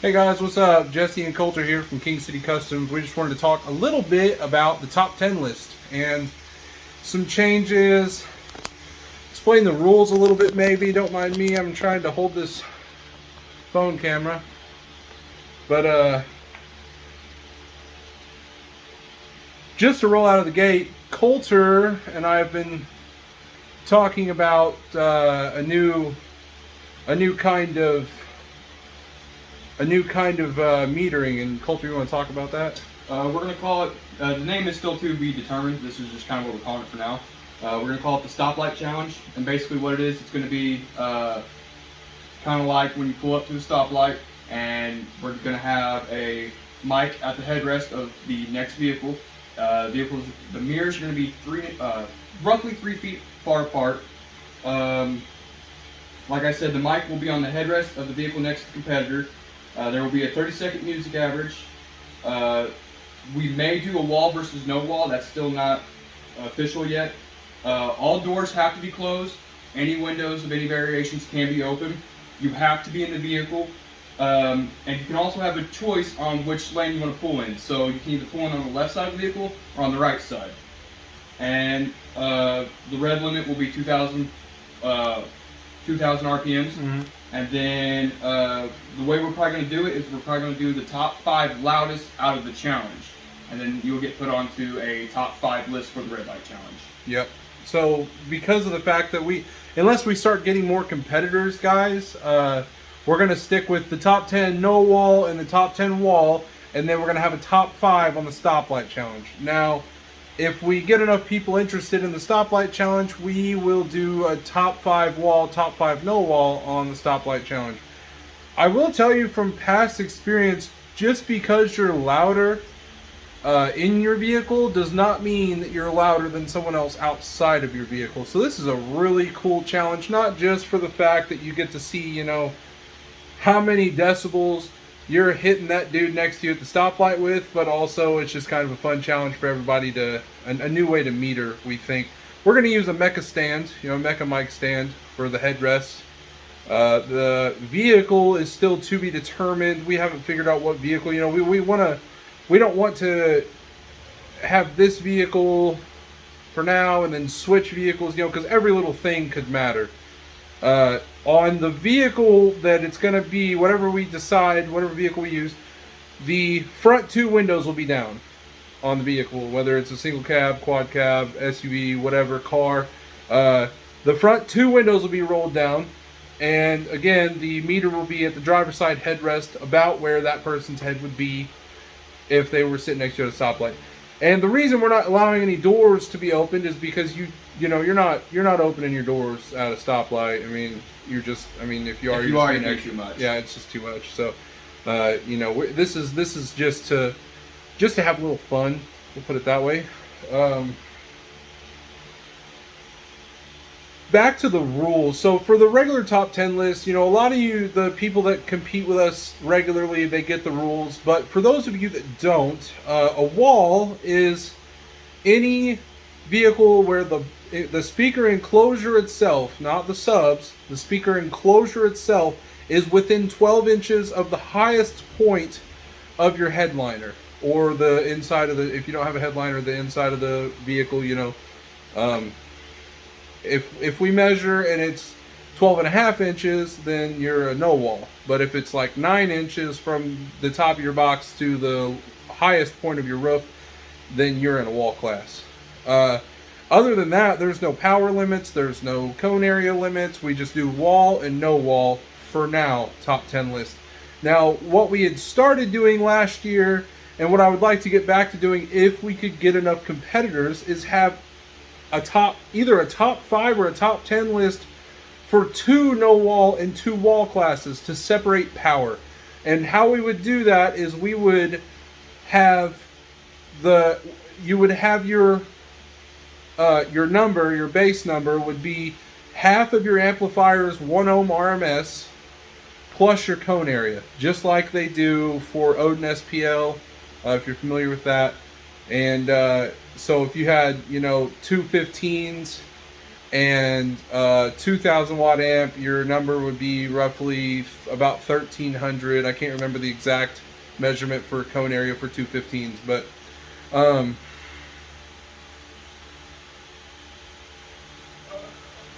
Hey guys, what's up? Jesse and Coulter here from King City Customs. We just wanted to talk a little bit about the top 10 list and some changes. Explain the rules a little bit maybe. Don't mind me, I'm trying to hold this phone camera. But just to roll out of the gate, Coulter and I have been talking about a new kind of metering. And Coulter, you want to talk about that? We're going to call it, the name is still to be determined. This is just kind of what we're calling it for now. We're going to call it the Stoplight Challenge. And basically what it is, it's going to be kind of like when you pull up to the stoplight, and we're going to have a mic at the headrest of the next vehicle. The mirrors are going to be roughly 3 feet far apart. Like I said, the mic will be on the headrest of the vehicle next to the competitor. There will be a 30-second music average. We may do a wall versus no wall. That's still not official yet. All doors have to be closed. Any windows of any variations can be open. You have to be in the vehicle. And you can also have a choice on which lane you want to pull in. So you can either pull in on the left side of the vehicle or on the right side. And the rev limit will be 2,000 RPMs. Mm-hmm. And then the way we're probably going to do it is we're probably going to do the top 5 loudest out of the challenge. And then you'll get put onto a top 5 list for the red light challenge. Yep. So because of the fact that unless we start getting more competitors, guys, we're going to stick with the top 10 no wall and the top 10 wall, and then we're going to have a top 5 on the stoplight challenge. Now, if we get enough people interested in the stoplight challenge, we will do a top 5 wall, top 5 no wall on the stoplight challenge. I will tell you from past experience, just because you're louder in your vehicle does not mean that you're louder than someone else outside of your vehicle. So this is a really cool challenge, not just for the fact that you get to see, how many decibels you're hitting that dude next to you at the stoplight with, but also it's just kind of a fun challenge for everybody a new way to meter, we think. We're going to use a Mecha stand, Mecha mic stand for the headrest. The vehicle is still to be determined. We haven't figured out what vehicle, we don't want to have this vehicle for now and then switch vehicles, because every little thing could matter. On the vehicle that it's going to be, whatever we decide, whatever vehicle we use, the front 2 windows will be down on the vehicle, whether it's a single cab, quad cab, SUV, whatever car. The front 2 windows will be rolled down, and again, the meter will be at the driver's side headrest, about where that person's head would be if they were sitting next to a stoplight. And the reason we're not allowing any doors to be opened is because you're not opening your doors at a stoplight. If you are, you do too much. Yeah, it's just too much. So, this is just to have a little fun. We'll put it that way. Back to the rules. So for the regular top 10 list, a lot of you, the people that compete with us regularly, they get the rules. But for those of you that don't, a wall is any vehicle where the speaker enclosure itself, not the subs, the speaker enclosure itself is within 12 inches of the highest point of your headliner, or the inside of if you don't have a headliner, the inside of the vehicle, If we measure and it's 12.5 inches, then you're a no wall. But if it's like 9 inches from the top of your box to the highest point of your roof, then you're in a wall class. Other than that, there's no power limits, there's no cone area limits. We just do wall and no wall for now, top 10 list. Now, what we had started doing last year, and what I would like to get back to doing if we could get enough competitors, is have either a top 5 or a top 10 list for 2 no wall and 2 wall classes to separate power. And how we would do that is we would have your base number would be half of your amplifier's 1 ohm RMS plus your cone area, just like they do for Odin SPL, if you're familiar with that. And so if you had, 2 15s and 2,000 watt amp, your number would be roughly about 1,300. I can't remember the exact measurement for cone area for 215s, but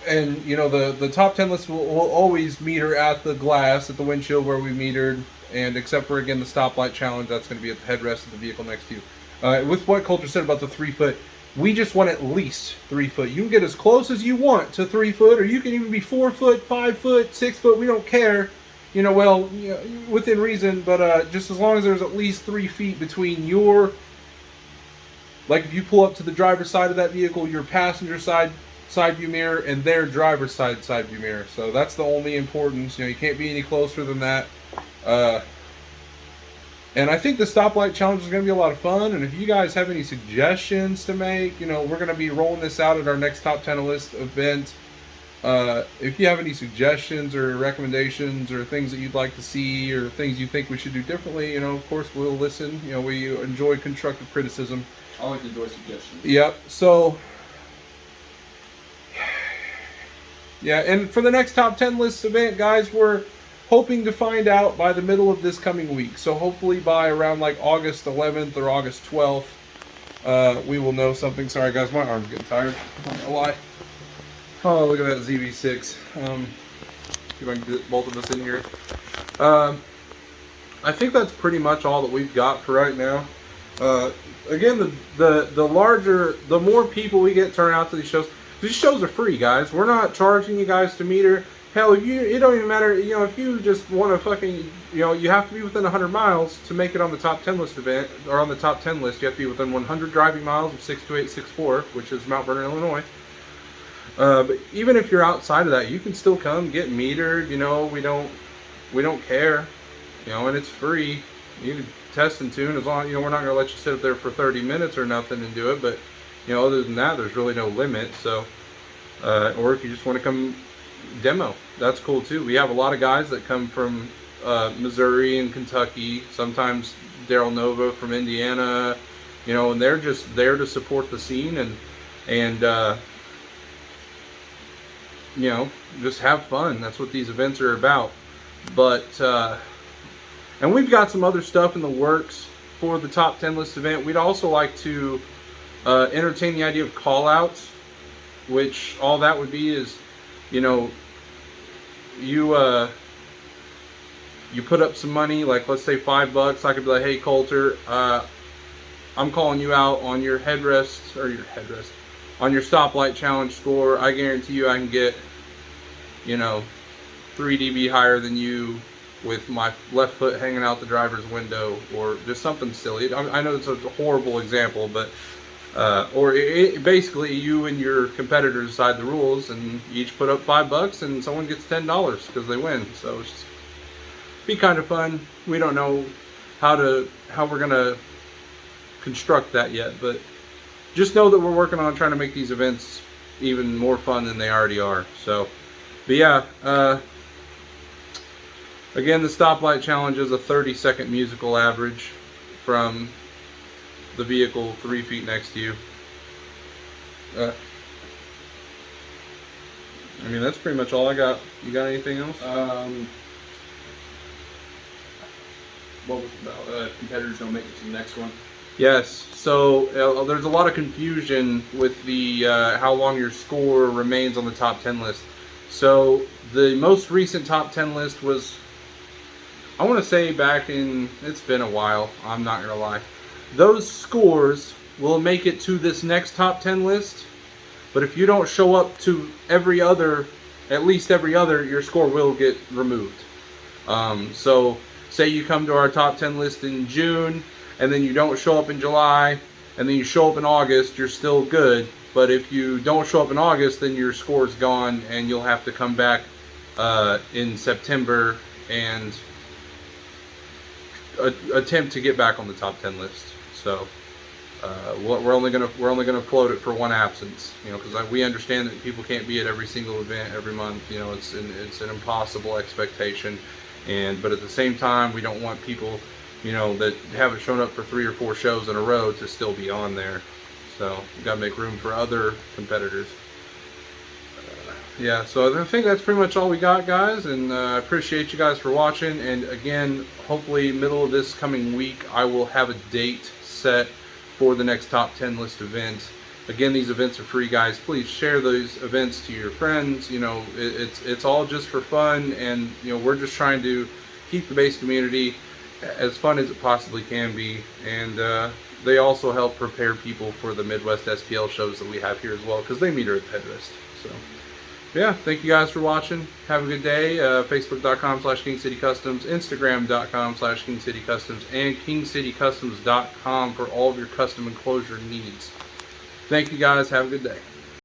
and you know the top 10 list will always meter at the glass at the windshield where we metered, and except for again the stoplight challenge, that's going to be at the headrest of the vehicle next to you. With what Coulter said about the 3 foot, we just want at least 3 foot. You can get as close as you want to 3 foot, or you can even be 4 foot, 5 foot, 6 foot. We don't care, you know. Well, you know, within reason, but just as long as there's at least 3 feet between your, like if you pull up to the driver's side of that vehicle, your passenger side view mirror, and their driver's side view mirror. So that's the only importance. You know, you can't be any closer than that. And I think the stoplight challenge is going to be a lot of fun. And if you guys have any suggestions to make, you know, we're going to be rolling this out at our next Top 10 List event. If you have any suggestions or recommendations or things that you'd like to see or things you think we should do differently, you know, of course we'll listen. You know, we enjoy constructive criticism. I always enjoy suggestions. Yep. So, yeah, and for the next Top 10 List event, guys, we're hoping to find out by the middle of this coming week. So hopefully by around like August 11th or August 12th, we will know something. Sorry guys, my arm's getting tired. I don't know why. Oh, look at that ZV6. See if I can get both of us in here. I think that's pretty much all that we've got for right now. Again, the more people we get turn out to these shows are free, guys. We're not charging you guys to meter. Hell, it don't even matter, you know, if you just want to fucking, you know, you have to be within 100 miles to make it on the Top 10 List event, or on the Top 10 list. You have to be within 100 driving miles of 62864, which is Mount Vernon, Illinois. But even if you're outside of that, you can still come get metered. You know, we don't care, you know, and it's free. You can test and tune as long, you know, we're not going to let you sit up there for 30 minutes or nothing and do it, but, you know, other than that, there's really no limit. So, or if you just want to come demo, that's cool too. We have a lot of guys that come from Missouri and Kentucky, sometimes Daryl Nova from Indiana, you know, and they're just there to support the scene and you know, just have fun. That's what these events are about. But and we've got some other stuff in the works for the Top 10 List event. We'd also like to entertain the idea of call outs, which all that would be is, you know, you put up some money, like let's say $5. I could be like, hey Coulter, I'm calling you out on your on your stoplight challenge score. I guarantee you I can get, you know, 3 dB higher than you with my left foot hanging out the driver's window, or just something silly. I know it's a horrible example, but basically you and your competitors decide the rules, and you each put up $5, and someone gets $10 because they win. So it's just be kind of fun. We don't know how we're gonna construct that yet, but just know that we're working on trying to make these events even more fun than they already are. So, but yeah, again, the stoplight challenge is a 30-second musical average from the vehicle 3 feet next to you. I mean, that's pretty much all I got. You got anything else? What was it about? Competitors don't make it to the next one. Yes. So there's a lot of confusion with the how long your score remains on the Top 10 list. So the most recent Top 10 list was, I want to say back in, it's been a while, I'm not gonna lie. Those scores will make it to this next Top 10 list, but if you don't show up to at least every other, your score will get removed. So say you come to our Top 10 list in June, and then you don't show up in July, and then you show up in August, you're still good. But if you don't show up in August, then your score's gone, and you'll have to come back in September and attempt to get back on the Top 10 list. So we're only gonna float it for one absence, you know, because we understand that people can't be at every single event every month. You know, it's an impossible expectation, but at the same time, we don't want people, you know, that haven't shown up for 3 or 4 shows in a row to still be on there. So we've got to make room for other competitors. Yeah, so I think that's pretty much all we got, guys, and I appreciate you guys for watching. And again, hopefully middle of this coming week I will have a date set for the next top 10 list event. Again, these events are free, guys. Please share those events to your friends. You know, it's all just for fun, and you know, we're just trying to keep the base community as fun as it possibly can be. And they also help prepare people for the Midwest SPL shows that we have here as well, because they meet her at the Headrest. So yeah, thank you guys for watching. Have a good day. Facebook.com/KingCityCustoms, Instagram.com/KingCityCustoms, and KingCityCustoms.com for all of your custom enclosure needs. Thank you guys. Have a good day.